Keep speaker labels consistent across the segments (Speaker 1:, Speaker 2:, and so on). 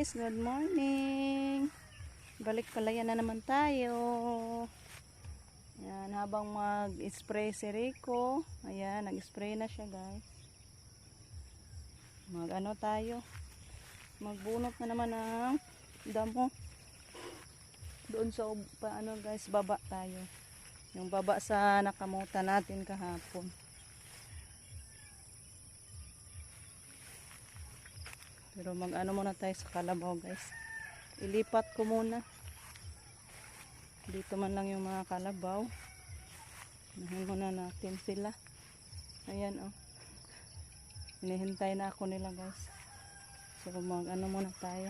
Speaker 1: guys, good morning. Balik palayan na naman tayo. Ayan, habang mag-spray si Rico. Ayan, nag-spray na siya guys. Mag-ano tayo. Magbunot na naman ng damo. Doon sa paano guys, baba tayo. Yung baba sa nakamutan natin kahapon. Pero mag-ano muna tayo sa kalabaw guys. Ilipat ko muna. Dito man lang yung mga kalabaw. Nahin muna natin sila. Ayan oh. Hinihintay na ako nila guys. So mag-ano muna tayo.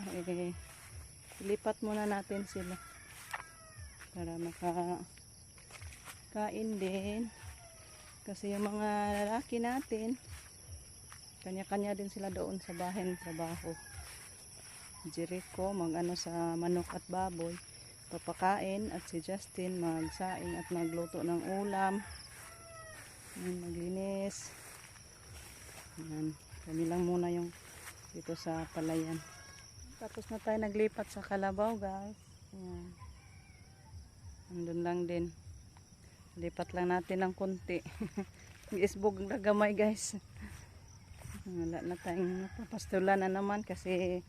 Speaker 1: Ilipat muna natin sila. Para makakain din. Kasi yung mga lalaki natin, kanya-kanya din sila doon sa bahay ng trabaho. Jericho mag-ano sa manok at baboy, papakain, at si Justin magsaing at magluto ng ulam. Maglinis. Ayan. Kami lang muna yung dito sa palayan. Tapos na tayo naglipat sa kalabaw guys. Ayan. Andun lang din. Lipat lang natin ng konti. Isbog na gamay guys. Wala na tayong papastulan na naman kasi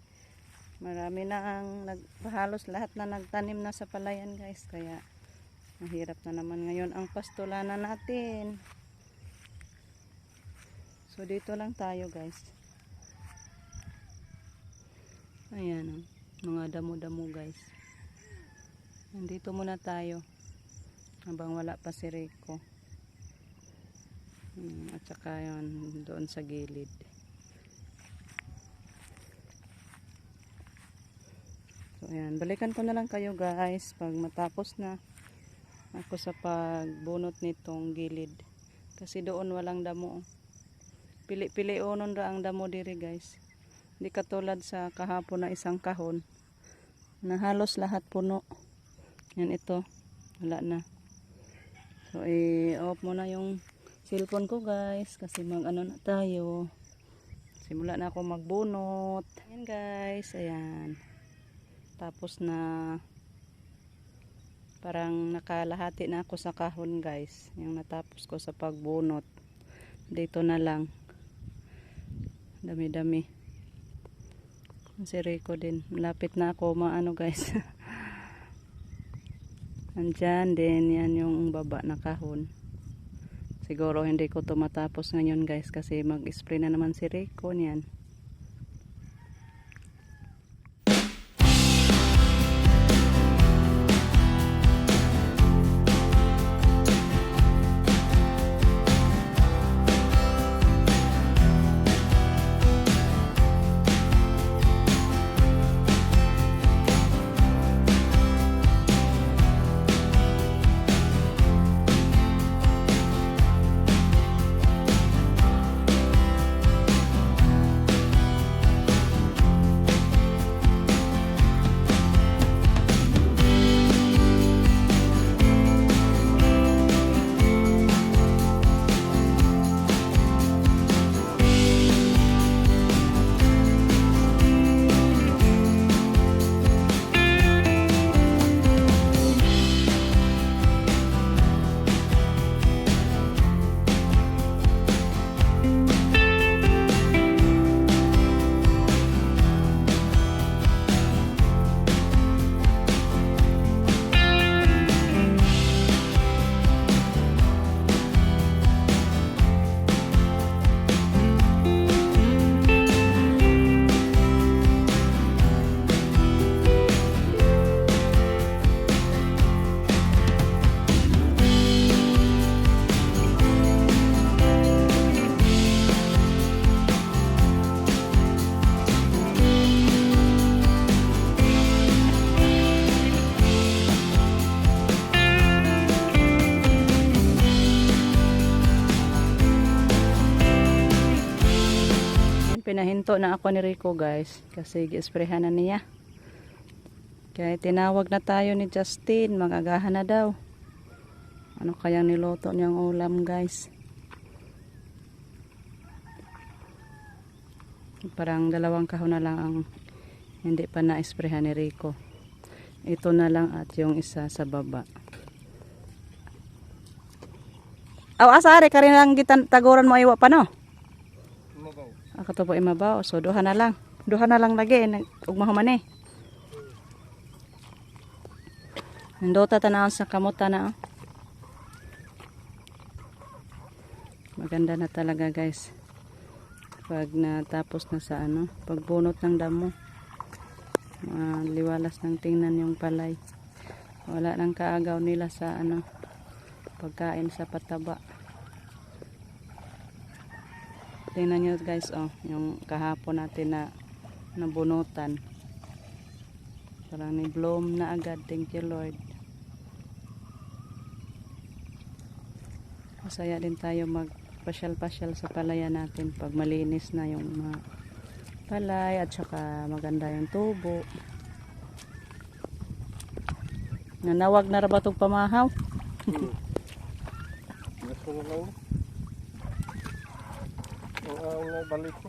Speaker 1: marami na ang halos lahat na nagtanim na sa palayan guys, kaya mahirap na naman ngayon ang pastulanan natin. So dito lang tayo guys. Ayan mga damo-damo guys. Nandito muna tayo habang wala pa si Rico. At saka yun doon sa gilid. So ayan, balikan ko na lang kayo guys pag matapos na ako sa pagbunot nitong gilid. Kasi doon walang damo. Pili-pili onon ra ang damo diri guys. Hindi katulad sa kahapon na isang kahon na halos lahat puno. Yan ito, wala na. So i-off muna yung cellphone ko guys kasi mag-ano na tayo. Simula na ako magbunot. Ayan guys, ayan. Tapos na parang nakalahati na ako sa kahon guys. Yung natapos ko sa pagbunot. Dito na lang. Dami-dami. Si Rico din. Malapit na ako maano guys. Andyan din yan yung baba na kahon. Siguro hindi ko to matapos ngayon guys kasi mag-spray na naman si Rico niyan. Pinahinto na ako ni Rico guys kasi gi-sprayhan na niya. Kaya tinawag na tayo ni Justin, magagahan na daw. Ano kayang niluto niyang ulam guys? Parang 2 kahon na lang ang Hindi pa na-sprayhan ni Rico. Ito na lang at yung isa sa baba. Aw, asari ka rin lang taguran mo iwa pa no?
Speaker 2: Mabaw.
Speaker 1: Ako to po imabaw. So, duha na lang. Duha na lang lagi. Ug mahuman eh. Nandota tanaw sa kamuta na. Oh. Maganda na talaga guys. Pag natapos na sa ano, pagbunot ng damo. Liwalas ng tingnan yung palay. Wala nang kaagaw nila sa ano, pagkain sa pataba. Tingnan nyo guys, oh, yung kahapon natin na nabunutan. Parang ni-bloom na agad. Thank you Lord. Masaya din tayo magpasyal-pasyal sa palayan natin pag malinis na yung mga palay at saka maganda yung tubo. Nanawag na ba itong pamahaw?
Speaker 2: Gusto na lang. Ang balik ko.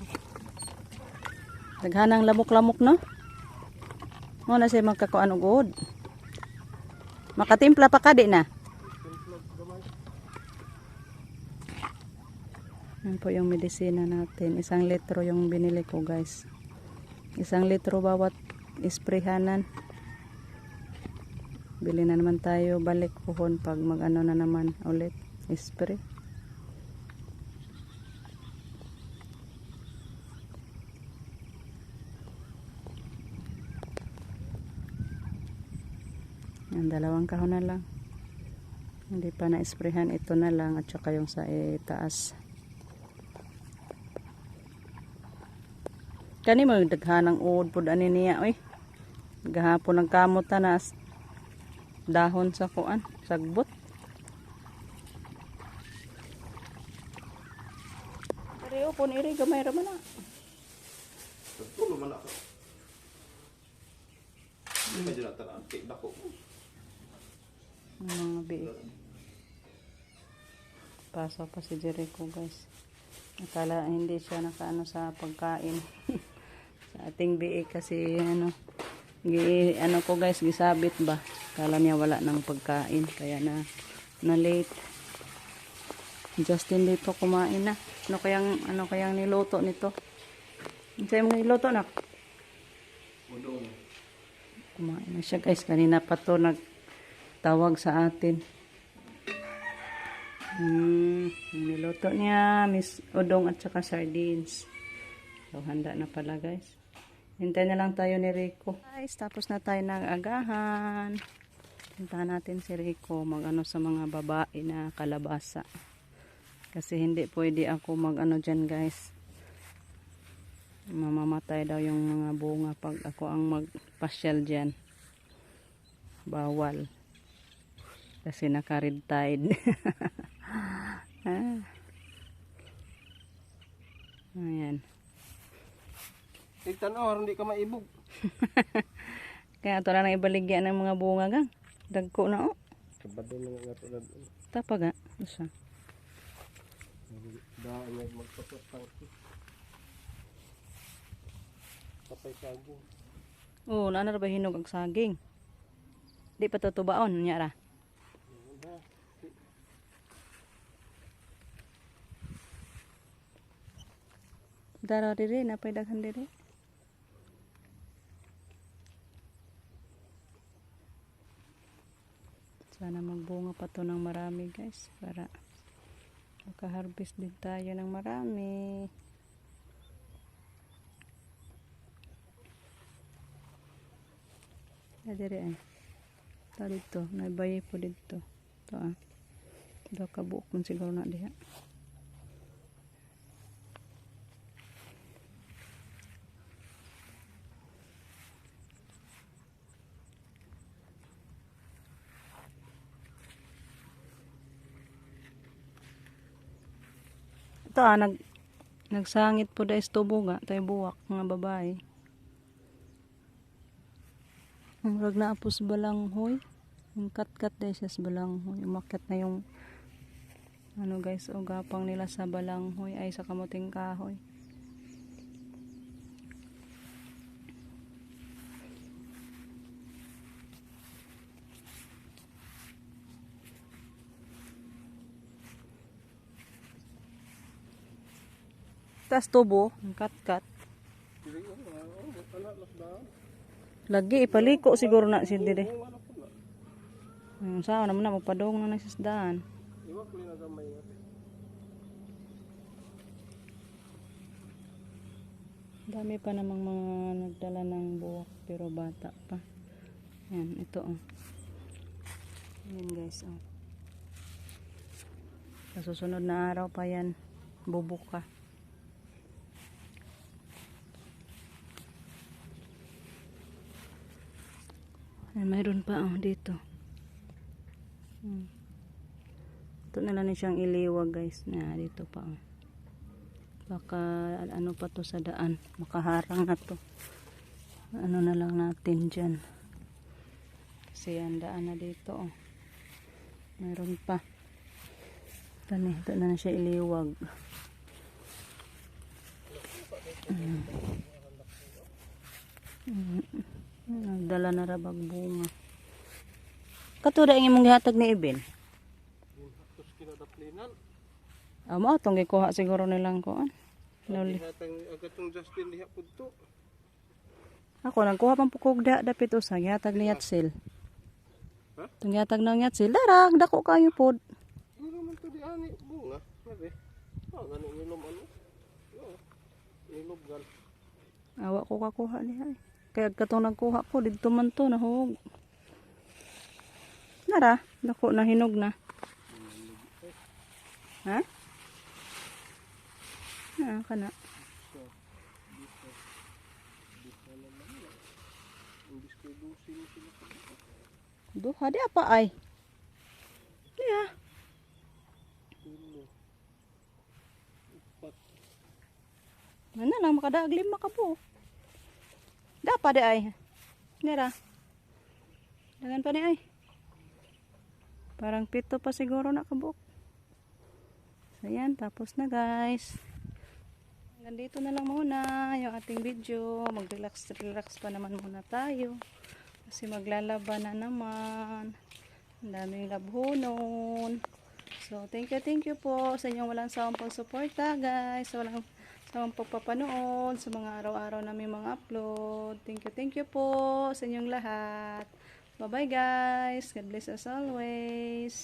Speaker 1: Daghanang lamok-lamok no? Mo na siya magkakuan og uod. Makatimpla pa ka di na. Yan po yung medisina natin. 1 litro yung binili ko guys. 1 litro bawat isprehanan. Bili na naman tayo balik pohon pag mag-ano na naman ulit. Spray. Yan, 2 kahon na lang. Hindi pa na-sprayhan. Ito na lang at saka yung sa itaas. Kani mo daghanang uod pud ani niya oy. Gahapon ng kamot na dahon sa kuan, sagbot. Pero pun iri gamay ra man na.
Speaker 2: Tulo man ako. Medyo na talaan. Dako.
Speaker 1: Mga biik. Pasok pa si Jericho guys. Akala hindi siya nakaano sa pagkain. Sa ating biik kasi ano ko guys, gisabit ba. Akala niya wala ng pagkain kaya na late. Justin dito kumain na. Ano kayang niluto nito? Ano mo niluto na?
Speaker 2: Udong.
Speaker 1: Kumain na siya guys. Kanina pa to nagtawag sa atin. Niluto niya Miss udong at saka sardines. So handa na pala guys. Hintay na lang tayo ni Rico. Guys, tapos na tayo ng agahan. Puntahan natin si Rico mag-ano sa mga babae na kalabasa. Kasi hindi pwede ako mag-ano dyan guys. Mamamatay daw yung mga bunga pag ako ang magpasyal dyan. Bawal. Kasi naka-red tide. Ayan.
Speaker 2: Tigtanaw, hindi ka maibog.
Speaker 1: Kaya ito lang ibaligyan ng mga bunga gang. Dagko na oh.
Speaker 2: Kabado na nga tulad.
Speaker 1: Tapag siya.
Speaker 2: Daan nga magpapatang. Kapay saging.
Speaker 1: Oo, na ba hinog ang saging? Di pa tutubaon niya ra. Dara diri, napay daghan diri. Sana magbunga pa to ng marami guys para makaharvest din tayo ng marami. Diri ay. Ta dito, naibayi po dito. To Do ka buok man siguro na diha. Ito nagsangit po da istubo nga tayo buwak mga babae. Murag na apos balanghoy. Yung kat-kat dahil siya sa balanghoy. Umakyat na yung ano guys, o gapang nila sa balanghoy ay sa kamuting kahoy. Tas tubo, ang kat-kat.
Speaker 2: Dili ko na. Wala las daan.
Speaker 1: Lagi ipaliko siguro na si dire.
Speaker 2: Oo, ano po na.
Speaker 1: Sao naman na mapadong na nagsisdaan.
Speaker 2: Iwa ko na gamay nga.
Speaker 1: Dami pa namang mga nagdala ng buhok pero bata pa. Yan, ito oh. Yan guys oh. Sa susunod na araw pa yan, bubuka. Yan, mayroon pa oh dito. Ito na lang siyang iliwag guys. Na dito pa oh. Baka ano pa to sa daan, makaharang na to. Ano na lang natin dyan. Kasi ang daan na dito oh. Mayroon pa. Ito na siya iliwag. Nagdala na rabag bunga. Katuda ang imong gihatag ni Ibin.
Speaker 2: Tapos kinadaplinan.
Speaker 1: Amo atong gikuha siguro nilang kuan. Loli.
Speaker 2: Hatang agatong Justin diha pudto.
Speaker 1: Ako nagkuha pang pukog dapit usa gihatag ni Yatsil.
Speaker 2: Ha?
Speaker 1: Tung gihatag ng Yatsil, dara dako kayo pod.
Speaker 2: Dili man to di ani bunga. Sabi. Gani nilom ano. Oo. Nilobgan.
Speaker 1: Awa ko kakuha niya. Kaya katong nagkuha ko didto man to nahug. Nara, dako na hinog na. Ha? Kana. Duha di apa ay? Diya. Mana lang makadaag 5 ka po. Dapa di ay. Nira. Dagan pa ni ay. Parang 7 pa siguro na kabuk. So yan, tapos na guys. Nandito na lang muna yung ating video. Mag-relax pa naman muna tayo. Kasi maglalaba na naman. Ang daming labhonon. So, thank you po sa inyong walang sawang pagsuporta guys. Sa walang sawang pagpapanood sa mga araw-araw namin mga upload. Thank you po sa inyong lahat. Bye-bye guys. God bless us always.